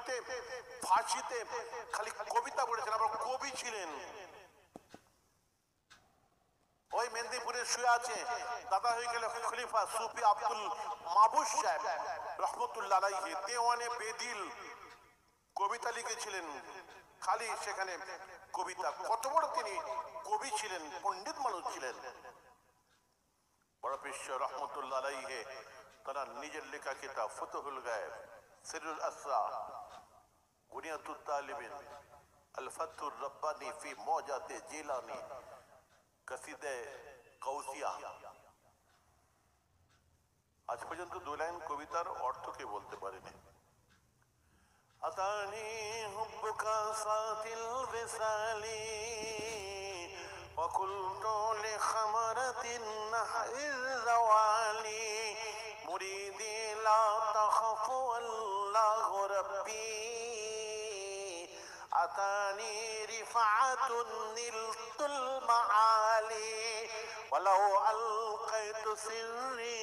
মৃত্যুতে ফাঁসিতে খালি কবিতা পড়েছেন, আবার কবি ছিলেন। ওই মেদিনীপুরে শুয়ে আছে, দাদা হয়ে গেল খলিফা সুফি আব্দুল মাহবুব সাহেব রহমতুল্লাহ আলাইহি, দেওয়ানে বেদিল কবিতা লিখেছিলেন, খালি সেখানে কবিতা। কত বড় তিনি কবি ছিলেন, পণ্ডিত মানুষ ছিলেন। বড় বিশ্ব রহমতুল্লাহ আলাইহি তারা নিজের লেখা কিতাব ফুতুহুল গায়েব, সিরুল আসরা, গুনিয়াতুত তালিবিন, আল ফাতুর রব্বানি ফি মওজাতে জিলানি, কসিদে কৌসিয়া, আজ পর্যন্ত 2 লাইন কবিতার অর্থকে বলতে পারেনি। আতানি হুব্বুকা সাতিল বিসালি ওয়া কুলতু লিখামারাতিন নাহির জাওয়ালি মুরিদি লা তাখাফু আল্লাহু রাব্বি আতানি রিফাআতুন নিলতুল মাআলি ওয়ালাউ আলকাইতু সিররি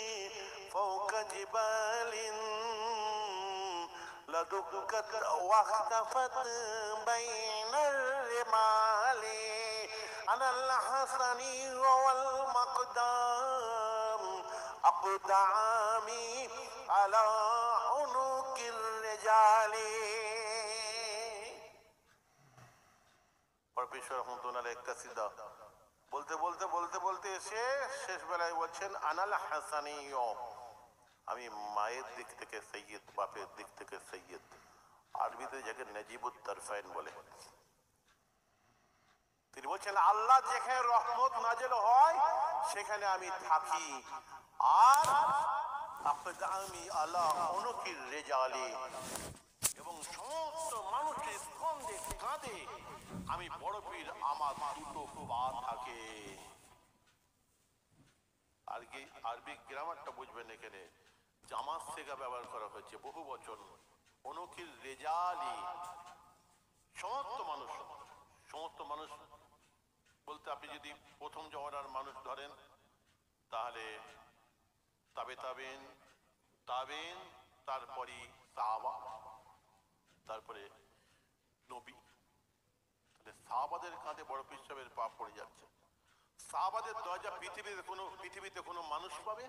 ফাওকা জিবালিন لدكت واختفت بين الرمال أنا الحسني والمقدام أقدامي على عنق الرجال। প্রফেসর রহমতুল্লাহ আলাইহি কাসিদা বলতে বলতে বলতে বলতে এসে শেষ বেলায় বলছেন আনাল হাসানিয়, আমি মায়ের দিক থেকে সৈয়দ, বাপের দিক থেকে সৈয়দ। আরবিতে যাকে নজিবুত তারফাইন বলে। তিনি বলছেন আল্লাহ যেখানে রহমত নাজেল হয় সেখানে আমি থাকি, আর আকদামি আলা উনুকির রিজালি, এবং সমস্ত মানুষের স্কন্ধে কাঁধে আমি বড় পীর আমার দুটো পা থাকে। আরবি গ্রামারটা বুঝবেন, এখানে জামাত সেগা ব্যবহার করা হয়েছে, বহু বচন। অনুকির রেজালি, সমস্ত মানুষ বলতে আপনি যদি প্রথম জমানার মানুষ ধরেন তাহলে তাবেন, তারপরে সাহাবা, তারপরে নবী। তাহলে সাহাবাদের কাঁধে বড় পীর সাহেবের পা পড়ে যাচ্ছে। সাহাবাদের দরজা পৃথিবীতে কোনো মানুষ পাবে?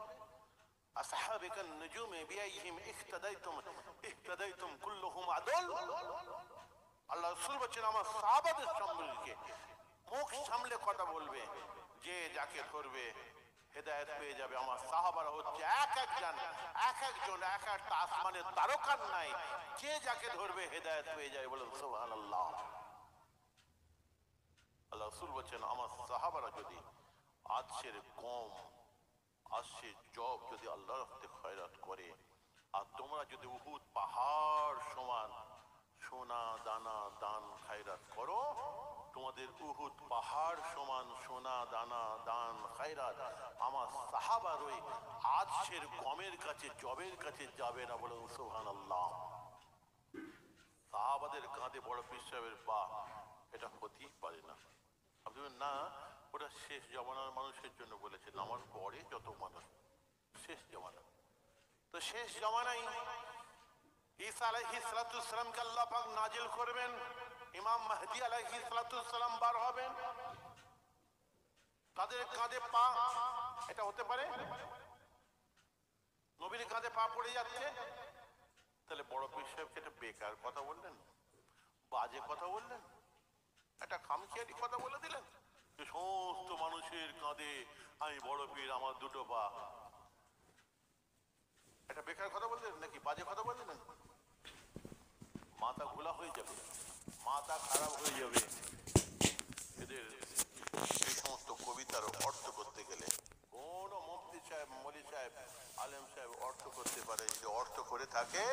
আসহাবিকা নুজুমে বিআইহিম ইহতাদাইতুম কুল্লুহুম আদল। আল্লাহ রাসূল বলেন আমার সাহাবাদের সম্পর্কে মুখ সামলে কথা বলবে, যে যাকে ধরবে হেদায়েত পেয়ে যাবে। আমার সাহাবারা হচ্ছে এক একজন এক একটা আসমানের তারকার নাই, যে যাকে ধরবে হেদায়েত পেয়ে যায়। বলেন সুবহানাল্লাহ। আল্লাহ রাসূল বলেন আমার সাহাবারা যদি আজকের কম আসছে জব যদি আল্লাহর রাস্তায় খয়রাত করে, আর তোমরা যদি উহুদ পাহাড় সমান সোনা দানা দান খায়রাত করো, তোমাদের উহুদ পাহাড় সমান সোনা দানা দান খায়রাত আমার সাহাবার ওই আজকের গমের কাছে জবের কাছে যাবে না। বলে সুবহানাল্লাহ। সাহাবাদের কাঁধে বড় পীর সাহেবের পা, এটা হতেই পারে না। আপনি না, ওটা শেষ জমানার মানুষের জন্য বলেছেন, আমার পরে যত মানুষ শেষ জমানা। তো শেষ জমানায় ঈসা আলাইহিস সালাতুস সালামকে আল্লাহ পাক নাজিল করবেন, ইমাম মাহদি আলাইহিস সালাতুস সালাম বার হবেন, তাদের কাঁধে পা, এটা হতে পারে? নবীর কাঁধে পা পড়ে যাচ্ছে, তাহলে বড় পীর সাহেবকে এটা বেকার কথা বললেন, বাজে কথা বললেন, একটা খামখেয়ালি কথা বলে দিলেন যে সমস্ত মানুষের কাঁধে আমি বড় পীর আমার দুটো পা। এটা বেকার কথা বললেন নাকি বাজে কথা বললেন? মাথা ঘোলা হয়ে যাবে, মাথা খারাপ হয়ে যাবে এদের এই সমস্ত কবিতার অর্থ করতে গেলে। কোন মুফতি সাহেব, মৌলী সাহেব, আলেম সাহেব অর্থ করতে পারে? যদি অর্থ করে থাকে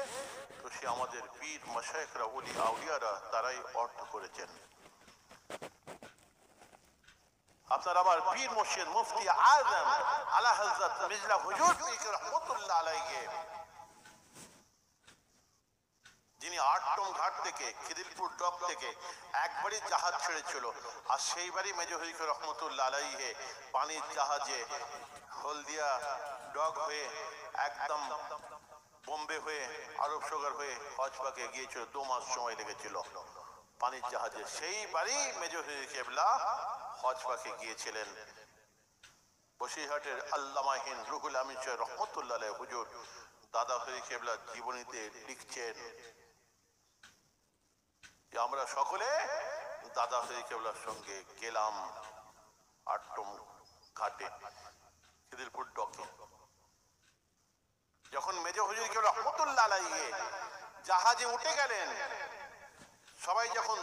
তো সে আমাদের পীর মাশায়েখরা, ওলি আউলিয়ারা, তারাই অর্থ করেছেন। আপনার আমার পীর মুর্শিদ মুফতি আযম আলা হযরত মির্জা হুজুর পীর রহমাতুল্লাহ আলাইহি, যিনি ৮ ঘাট থেকে খিদিরপুর ডক থেকে একবারই জাহাজ ছেড়েছিল, আর সেইবারই মেজর হুজুর রহমাতুল্লাহ আলাইহি পানির জাহাজে হলদিয়া ডক হয়ে একদম বোম্বে হয়ে আরব সাগর হয়ে হজ পাকে গিয়েছিল, 2 মাস সময় লেগেছিল পানির জাহাজে। সেই বাড়ি মেজ হুজুর কেবলা হজ পাকে গিয়েছিলেন। বসিরহাটের আল্লামাহীন রুহুল আমিন রহমতুল্লাহ আলাইহি হুজুর দাদা হুজুর কেবলা জীবনীতে লিখছেন যে আমরা সকলে দাদা হুজুর কেবলার সঙ্গে গেলাম আটটম ঘাটে, খিদিরপুর ডকে। যখন মেজ হুজুর কেবলা রহমতুল্লাহ আলাইহি জাহাজে উঠে গেলেন, সবাই যখন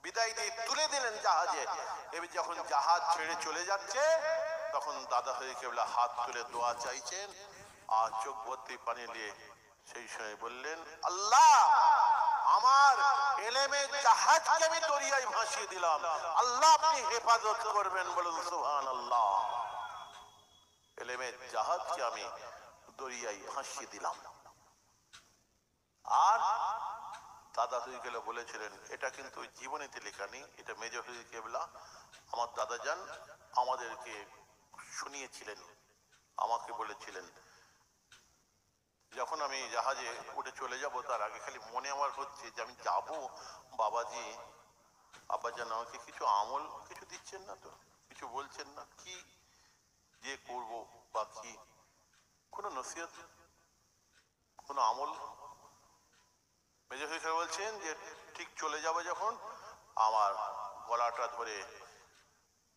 বিদায় দিয়ে তুলে দিলেন জাহাজে, এবার যখন জাহাজ ছেড়ে চলে যাচ্ছে, তখন দাদা হুজুর কেবলা হাত তুলে দোয়া চাইছেন আর চোখ ভর্তি পানি নিয়ে সেই সময় বললেন, আল্লাহ আমার এলেমের জাহাজকে আমি দরিয়ায় ভাসিয়ে দিলাম, আল্লাহ আপনি হেফাজত করবেন, বলুন সুবহানাল্লাহ। এলেমের জাহাজকে আমি দরিয়ায় ভাসিয়ে দিলাম। আর দাদা হুজুর কেবলা বলেছিলেন, এটা কিন্তু জীবনীতে লেখা নেই, এটা মেজ হুজুর কেবলা আমার দাদা যান আমাদেরকে শুনিয়েছিলেন, আমাকে বলেছিলেন। যখন আমি জাহাজে উঠে চলে যাব, তার আগে খালি মনে আমার হচ্ছে যে আমি যাব, বাবাজি আব্বাজান আমাকে কিছু আমল কিছু দিচ্ছেন না তো, কিছু বলছেন না, কি যে করব বা কি, কোনো নসিহত, কোনো আমল। মেজর হুজুর বলছেন যে ঠিক চলে যাবে যখন, আমার গলাটা ধরে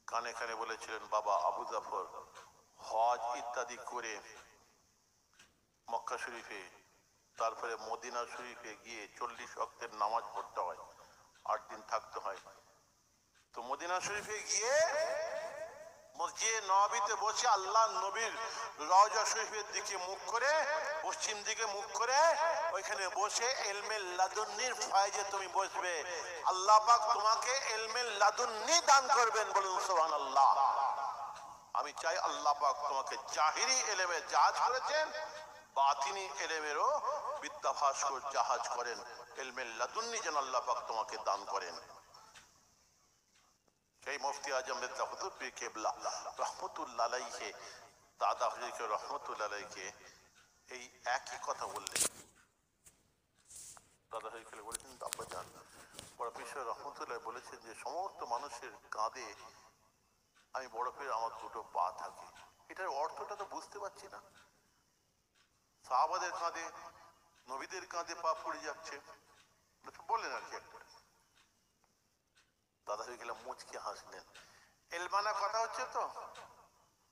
কানে কানে বলেছিলেন, বাবা আবু জাফর হজ ইত্যাদি করে মক্কা শরীফে, তারপরে মদিনা শরীফে গিয়ে 40 ওয়াক্তের নামাজ পড়তে হয়, 8 দিন থাকতে হয়। তো মদিনা শরীফে গিয়ে মসজিদে নববীতে বসে আল্লাহ নবীর রওজা শরীফের দিকে মুখ করে, পশ্চিম দিকে মুখ করে ওইখানে বসে ইলমে লাদুন্নির ফয়েজে তুমি বসবে, আল্লাহ পাক তোমাকে ইলমে লাদুন্নি দান করবেন, বলুন সুবহানাল্লাহ। আমি চাই আল্লাহ পাক তোমাকে জাহিরি ইলমে জাহাজ করেছেন, বাতিনি ইলমেরও বিদ্যা ভাস্কর জাহাজ করেন, ইলমে লাদুন্নি যেন আল্লাহ পাক তোমাকে দান করেন। সেই মুফতি আজম মির্জা হুজুর পীর কেবলা রহমতুল্লাহ আলাইহি দাদা হুজুরকে রহমতুল্লাহ আলাইহি এই একই কথা বললেন। দাদা হুজুরকে বলেছেন, আব্বাজান বড় পীর সাহেব রহমতুল্লাহ বলেছেন যে সমস্ত মানুষের কাঁধে আমি বড় পীর আমার 2টো পা থাকে। এটার অর্থটা তো বুঝতে পারছি না। সাহাবাদের কাঁধে, নবীদের কাঁধে পা পড়ে যাচ্ছে, বললেন আর কি একটা। দাদা হয়ে গেলাম মুচকে হাসলেন। এলমানা কথা হচ্ছে তো,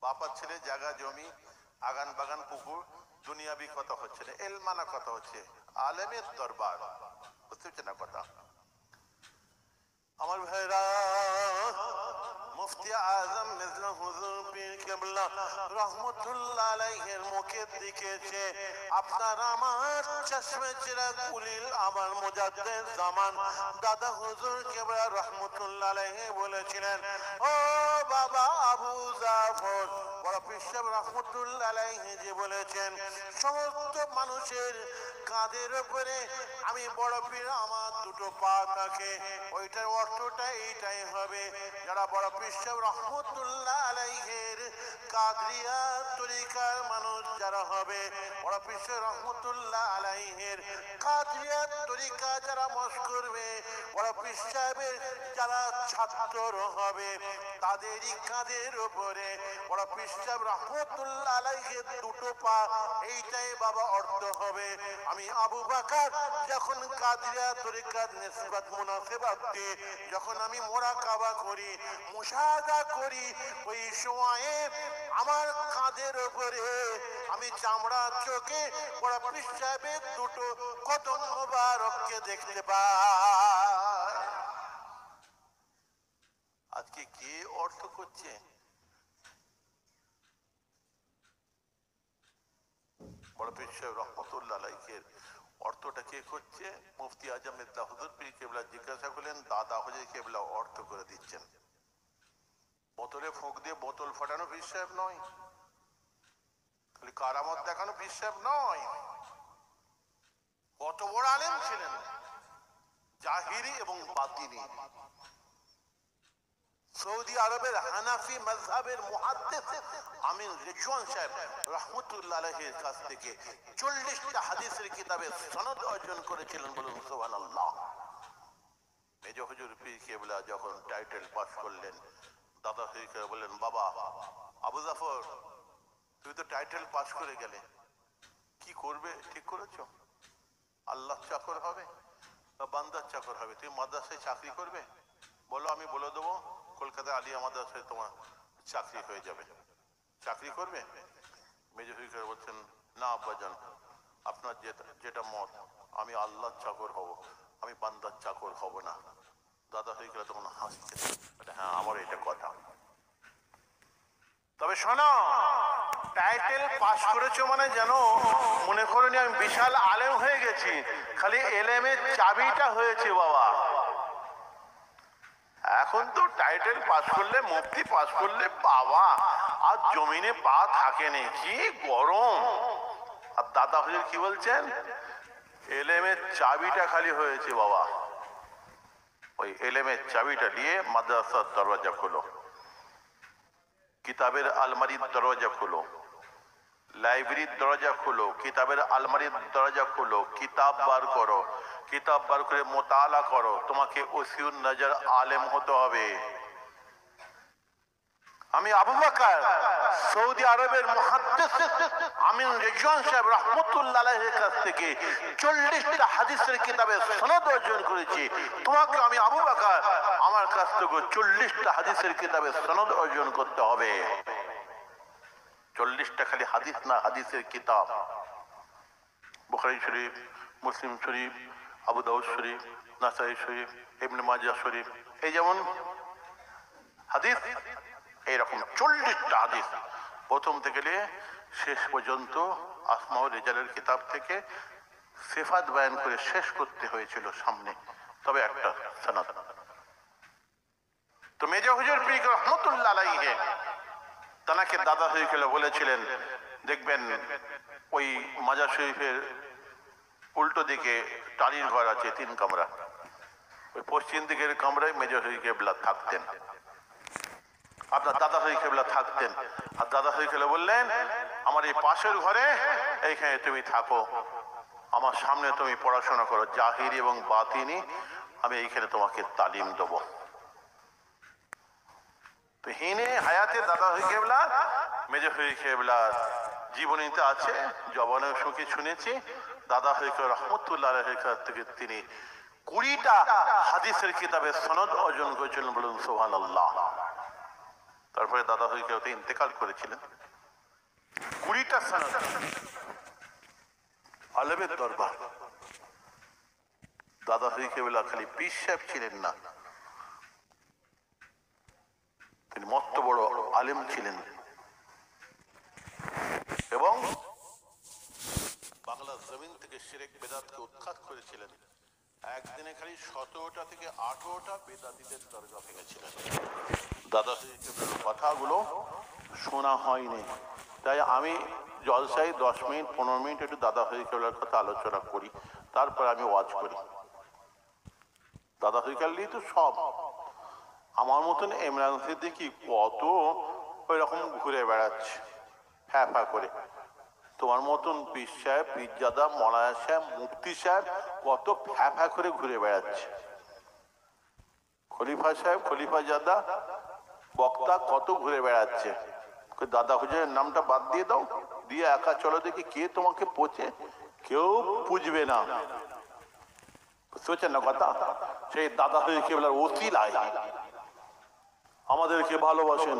বাপার ছেলে, জায়গা জমি, আগান বাগান পুকুর, দুনিয়াবি কথা হচ্ছে না, এলমানা কথা হচ্ছে, আলেমের দরবার, বুঝতে হচ্ছে না কথা। আমার ভাইরা, মুফতি আজম মির্জা হুজুর পীর কেবলা রহমতুল্লাহ আলাইহির মুখের দিকে যে আপনার আমার চশমে চিরাগ উলিল আমার মুজাদ্দিদ জামান দাদা হুজুর কেবলা রহমতুল্লাহ আলাইহি বলেছিলেন, ও বাবা আবু জাফর, বড় পীর সাহেব রহমতুল্লাহ আলাইহি যে বলেছেন সমস্ত মানুষের কাঁধের উপরে আমি বড় পীর আমার 2টো পা থাকে, ওইটার অর্থটা এইটাই হবে, যারা বড় পীর সাহেব রহমতুল্লাহ আলাইহির কাদরিয়া তরিকার মানুষ যারা হবে, বড় পীর সাহেব রহমতুল্লাহ আলাইহির কাদরিয়া তরিকা যারা মশ করবে, বড় পীর সাহেবের যারা ছাত্র হবে, তাদেরই কাঁধের উপরে বড় পীর সাহেব রহমতুল্লাহ আলাইহির 2টো পা, এইটাই বাবা অর্থ হবে। আমি আবু বকর যখন কাদরিয়া তরিকার নিসবত মুনাসিবাত দিয়ে যখন আমি মুরাকাবা করি, মুশাহাদা করি, ওই সময়ে আমার কাঁধের উপরে আমি চামড়া চোখে বড় পীর সাহেবের 2টো কদম মোবারককে দেখতে পাই। আজকে কে অর্থ করছে? বড় পীর সাহেব রহমতুল্লাহ আলাইহির অর্থটা কে করছে? মুফতি আজম মির্জা হুজুর পীর কেবলা জিজ্ঞাসা করলেন, দাদা হুজুর কেবলা অর্থ করে দিচ্ছেন। বোতলে ফুঁক দিয়ে বোতল ফাটানো পীর সাহেব নয়, খালি কারামত দেখানো পীর সাহেব নয়। কত বড় আলেম ছিলেন, জাহিরি এবং বাতিনি। সৌদি আরবের হানাফি মাযহাবের মুহাদ্দিস আমিন রিজওয়ান সাহেব রাহমাতুল্লাহ আলাইহির কাছ থেকে 40টা হাদিসের কিতাবে সনদ অর্জন করেছিলেন, বলুন সুবহানাল্লাহ। মেজ হুজুর পীর কেবলা যখন টাইটেল পাস করলেন, দাদা হইকে বললেন, বাবা আবু জাফর, তুই তো টাইটেল পাস করে গেলে, কি করবে ঠিক করেছো? আল্লাহ চাকর হবে বা বান্দার চাকর হবে? তুই মাদ্রাসায় চাকরি করবে? বলো, আমি বলে দেবো কলকাতা আলিয়া মাদ্রাসায় তোমার চাকরি হয়ে যাবে। চাকরি করবে? মেজর হুজুর বলছেন, না আব্বাজান, আপনার যেটা মত, আমি আল্লাহর চাকর হব, আমি বান্দার চাকর হব না। দাদা হুজুর তখন হাসছেন, হ্যাঁ আমার এটা কথা। তবে শোনো, টাইটেল পাস করেছো মানে যেন মনে করেনি আমি বিশাল আলেম হয়ে গেছি, খালি এলেমের চাবিটা হয়েছে বাবা। এখন তো টাইটেল পাস করলে, মুফতি পাস করলে বাবা আর জমিনে পা থাকেনি, কি গরম। আর দাদা হুজুর কি বলছেন? এলেমের চাবিটা খালি হয়েছে বাবা, ওই এলেমের চাবিটা দিয়ে মাদ্রাসার দরজা খোলো, কিতাবের আলমারির দরজা খোলো, লাইব্রেরির দরজা খোলো, কিতাবের আলমারির দরজা খোলো, কিতাব বার করো, কিতাব বার করে মোতালা করো, তোমাকে ওসিউন নজর আলেম হতে হবে। আমি আবু বকর সৌদি আরবের মুহাদ্দিস আমিন রিজওয়ান সাহেব রাহমাতুল্লাহ আলাইহির কাছ থেকে 40টা হাদিসের কিতাবে সনদ অর্জন করেছি। তোমাকে আমি আবু বকর আমার কাছ থেকে 40টা হাদিসের কিতাবে সনদ অর্জন করতে হবে। 40টা খালি হাদিস না, হাদিসের কিতাব, বুখারী শরীফ, মুসলিম শরীফ, আবু দাউদ শরীফ, নাসাই শরীফ, ইবনে মাজাহ শরীফ, এই যেমন হাদিস, এইরকম 40টা হাদিস প্রথম থেকে নিয়ে শেষ পর্যন্ত আসমাউল রিজালের কিতাব থেকে সিফাত বয়ান করে শেষ করতে হয়েছিল সামনে, তবে একটা সনদ। তো মেজর হুজুর পীর রাহমাতুল্লাহ আলাইহি তানাকে দাদা হয়ে বলেছিলেন, দেখবেন ওই মাজার শরীফের উল্টো দিকে টালির ঘর আছে 3 কামরা, ওই পশ্চিম দিকের কামরায় মেজর হয়ে কেবলা থাকতেন, আপনার দাদা হয়ে কেবলা থাকতেন। আর দাদা হয়ে বললেন, আমার এই পাশের ঘরে এইখানে তুমি থাকো, আমার সামনে তুমি পড়াশোনা করো, জাহিরি এবং বাতিনি, আমি এইখানে তোমাকে তালিম দেবো। তো হিনে হায়াতে দাদা হয়ে কেবলা, মেজর হয়ে কেবলা জীবনীতে আছে, জবানের সুখে শুনেছি, দাদা হয়ে রহমতুল্লাহ আলাইহির কাছ থেকে তিনি 20টা হাদিসের কিতাবে সনদ অর্জন করেছিলেন, বলুন সুবহানাল্লাহ। তারপরে দাদা হয়ে ইন্তেকাল করেছিলেন। 20টা সনদ, আলেমের দরবার। দাদা হয়ে কেবলা খালি পীর সাহেব ছিলেন না, তিনি মস্ত বড় আলেম ছিলেন এবং বাংলার জমিন থেকে শিরক বেদাতকে উৎখাত করেছিলেন। একদিনে খালি 17টা থেকে 18টা বেদাতীদের দরজা ভেঙেছিলেন। দাদা সাহেবের কথাগুলো শোনা হয়নি, তাই আমি জলসায় 10 মিনিট 15 মিনিট একটু দাদা হরিকেবলার কথা আলোচনা করি, তারপর আমি ওয়াজ করি। দাদা হরিকেবলাই তো সব। আমার মতন ইমরান সিদ্দিকী কত ওই রকম ঘুরে বেড়াচ্ছে হ্যাঁ ফা করে, তোমার মতন পীর সাহেব, পীরজাদা, মৌলানা সাহেব, মুফতি সাহেব কত ফ্যা করে ঘুরে বেড়াচ্ছে। খলিফা সাহেব, খলিফা জাদা, বক্তা কত ঘুরে বেড়াচ্ছে। দাদা হুজুরের নামটা বাদ দিয়ে দাও, দিয়ে একা চলো, দেখি কে তোমাকে পোছে। কেউ পুজবে না, বুঝছেন না কথা? সেই দাদা হুজুর কেবলার ওসিলায় আমাদেরকে ভালোবাসেন,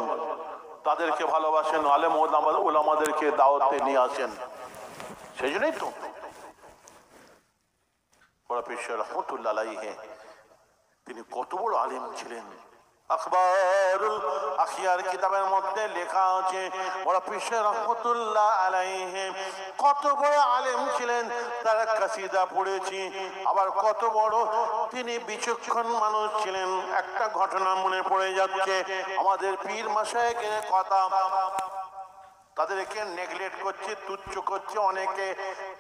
তাদেরকে ভালোবাসেন, আলেম ওলামাদেরকে দাওয়াতে নিয়ে আসেন। সেই জন্যই তো বড় পীর রহমতুল্লাহ আলাইহি তিনি কত বড় আলেম ছিলেন। আখবারুল আখিয়ার কিতাবের মধ্যে লেখা আছে বড় পীর রহমতুল্লাহ আলাইহি কত বড় আলেম ছিলেন, তারা কাসিদা পড়েছি। আবার কত বড় তিনি বিচক্ষণ মানুষ ছিলেন। একটা ঘটনা মনে পড়ে যাচ্ছে, আমাদের পীর মাশায়েখের কথা, তাদেরকে নেগলেক্ট করছে, তুচ্ছ করছে অনেকে।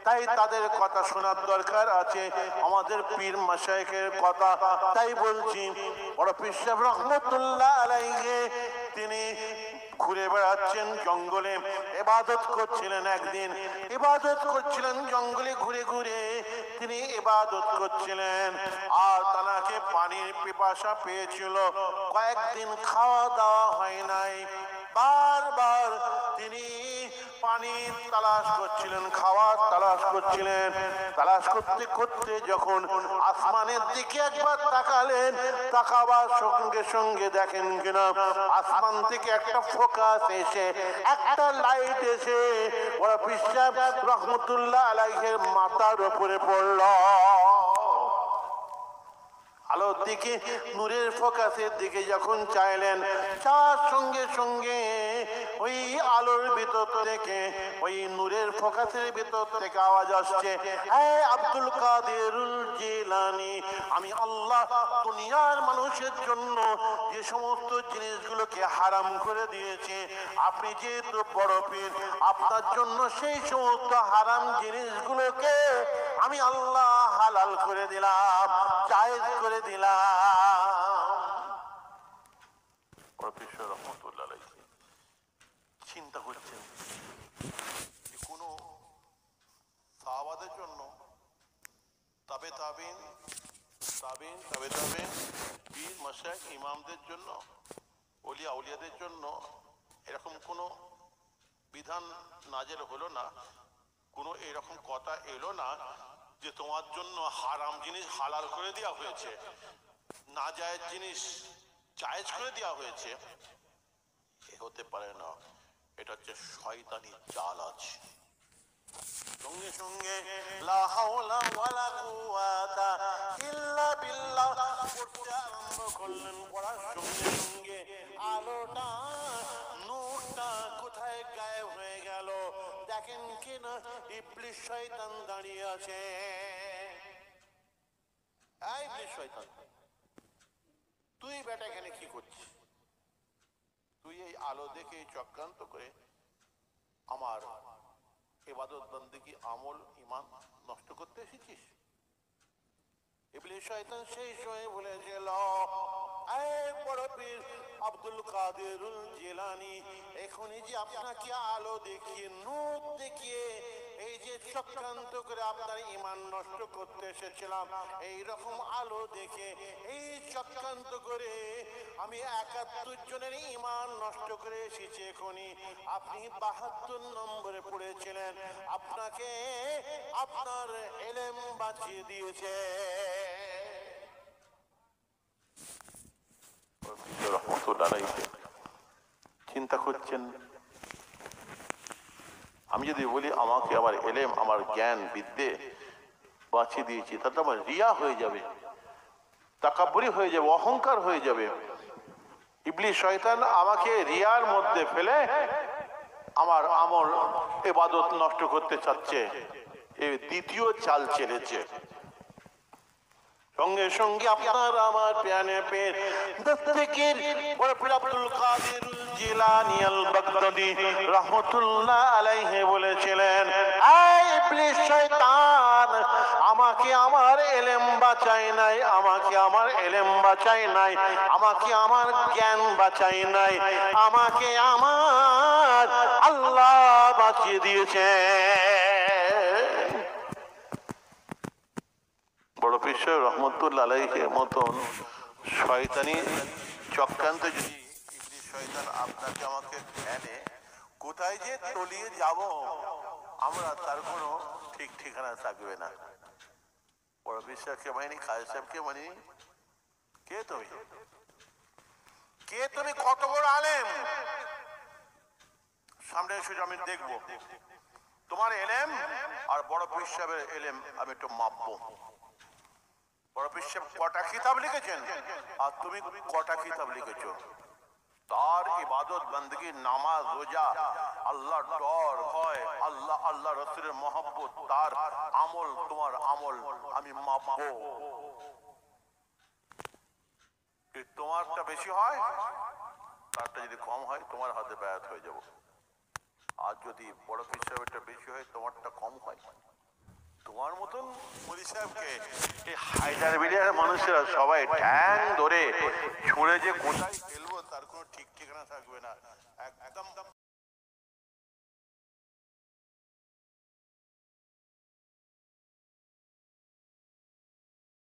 তাই তাদের কথা শোনার দরকার আছে, আমাদের পীর মাশায়েখের কথা। তাই বলছি, বড় পীর সাহেব রহমতুল্লাহ আলাইহি তিনি ঘুরে বেড়াচ্ছেন জঙ্গলে, ইবাদত করছিলেন। একদিন ইবাদত করছিলেন জঙ্গলে, ঘুরে ঘুরে তিনি ইবাদত করছিলেন। আর তানাকে পানির পিপাসা পেয়েছিল, কয়েকদিন খাওয়া দাওয়া হয় নাই। বারবার তিনি পানি তালাশ করছিলেন, খাওয়ার তালাশ করছিলেন। তালাশ করতে করতে যখন আসমানের দিকে একবার তাকালেন, তাকাবার সঙ্গে সঙ্গে দেখেন কিনা আসমান থেকে একটা ফোকাস এসে, একটা লাইট এসে বড় পীর সাহেব রহমতুল্লাহ আলাইহির মাথার উপরে পড়ল। আলোর দিকে, নূরের ফোকাসের দিকে যখন চাইলেন, তার সঙ্গে সঙ্গে ওই আলোর ভিতর থেকে, ওই নূরের ফোকাসের ভিতর থেকে আওয়াজ আসছে, হে আব্দুল কাদেরুল জিলানী, আমি আল্লাহ দুনিয়ার মানুষের জন্য যে সমস্ত জিনিসগুলোকে হারাম করে দিয়েছে, আপনি যেহেতু বড় পীর, আপনার জন্য সেই সমস্ত হারাম জিনিসগুলোকে আমি আল্লাহ হালাল করে দিলাম, জায়েজ করে দিলাম। প্রফেসর রহমতুল্লাহ আলাইহি চিন্তা করছেন, কোন সাহাবাদের জন্য, তবে তাবিন, পীর মাশায়েখ ইমামদের জন্য, ওলিয়া আউলিয়াদের জন্য এরকম কোনো বিধান নাজেল হলো না, কোনো এরকম কথা এলো না যে তোমার জন্য হারাম জিনিস হালাল করে দেওয়া হয়েছে, নাজায়েজ জিনিস জায়েজ করে দেওয়া হয়েছে। এ হতে পারে না, এটা হচ্ছে শয়তানি চাল আছে। সঙ্গে সঙ্গে লা হাওলা ওয়ালা কুওয়াতা ইল্লা বিল্লাহ পড়তে আরম্ভ করলেন। পড়ার সঙ্গে সঙ্গে আলোটা, নূরটা কোথায় গায়েব হয়ে গেল। দেখেন কিনা ইবলিস শয়তান দাঁড়িয়ে আছে। এই ইবলিস শয়তান, তুই বেটা এখানে কি করছিস? তুই এই আলো দেখে চক্রান্ত করে আমার ইবাদত বন্দেগী, আমল, ঈমান নষ্ট করতে এসেছিস? ইবলিস শয়তান সেই সময় বলেছিল, এই বড় পীর আব্দুল কাদেরুল জিলানী, এখনই যে আপনাকে আলো দেখিয়ে, নূর দেখিয়ে এই যে চক্রান্ত করে আপনার ঈমান নষ্ট করতে এসেছিলাম, এই রকম আলো দেখে, এই চক্রান্ত করে আমি 71 জনের ঈমান নষ্ট করে এসেছি। এখনই আপনি 72 নম্বরে পড়েছিলেন, আপনাকে আপনার ইলম বাঁচিয়ে দিয়েছে। চিন্তা করছেন, আমি যদি বলি আমাকে আমার ইলম, আমার জ্ঞান বিদ্যে বাঁচিয়ে দিয়েছি, তাতে আমার রিয়া হয়ে যাবে, তাকাব্বুরি হয়ে যাবে, অহংকার হয়ে যাবে। ইবলিস শয়তান আমাকে রিয়ার মধ্যে ফেলে আমার আমল, ইবাদত নষ্ট করতে চাচ্ছে। এই দ্বিতীয় চাল চেলেছে। সঙ্গে সঙ্গে আপনার আমার প্রাণে পেট দস্তগীর বড় পীর আব্দুল কাদেরুল জিলানী আল বাগদাদী রাহমাতুল্লাহ আলাইহি বলেছিলেন, এই ইবলিস শয়তান, আমাকে আমার ইলম বাঁচায় নাই, আমাকে আমার ইলম বাঁচায় নাই, আমাকে আমার জ্ঞান বাঁচায় নাই, আমাকে আমার আল্লাহ বাঁচিয়ে দিয়েছে। বড় পীর সাহেব রহমতুল্লাহ আলাইহির মতন শয়তানি চক্রান্ত যদি ইবলিস শয়তান আপনাকে আমাকে ফেলে, কোথায় যে তলিয়ে যাব আমরা, তার কোনো ঠিক ঠিকানা থাকবে না। বড় পীর সাহেবকে মানি, খাজা সাহেবকে মানি, কে তুমি? কে তুমি? কত বড় আলেম? সামনে এসে আমি দেখবো তোমার ইলম আর বড় পীর সাহেবের ইলম, আমি একটু মাপবো। বড় পীর সাহেব কটা কিতাব লিখেছেন আর তুমি কটা কিতাব লিখেছো? তার ইবাদত বন্দেগী, নামাজ, রোজা, আল্লাহর ডর ভয়, আল্লাহ আল্লাহ রাসূলের মহব্বত, তার আমল, তোমার আমল আমি মাপবো। তোমারটা বেশি হয়, তারটা যদি কম হয়, তোমার হাতে বেয়াত হয়ে যাব। আর যদি বড় পীর সাহেবেরটা বেশি হয়, তোমারটা কম হয়, তোমার মতন মোদি সাহেবকে এই হায়দার বিলিয়ার মানুষেরা সবাই ঠ্যাং ধরে ছুঁড়ে যে কোথায়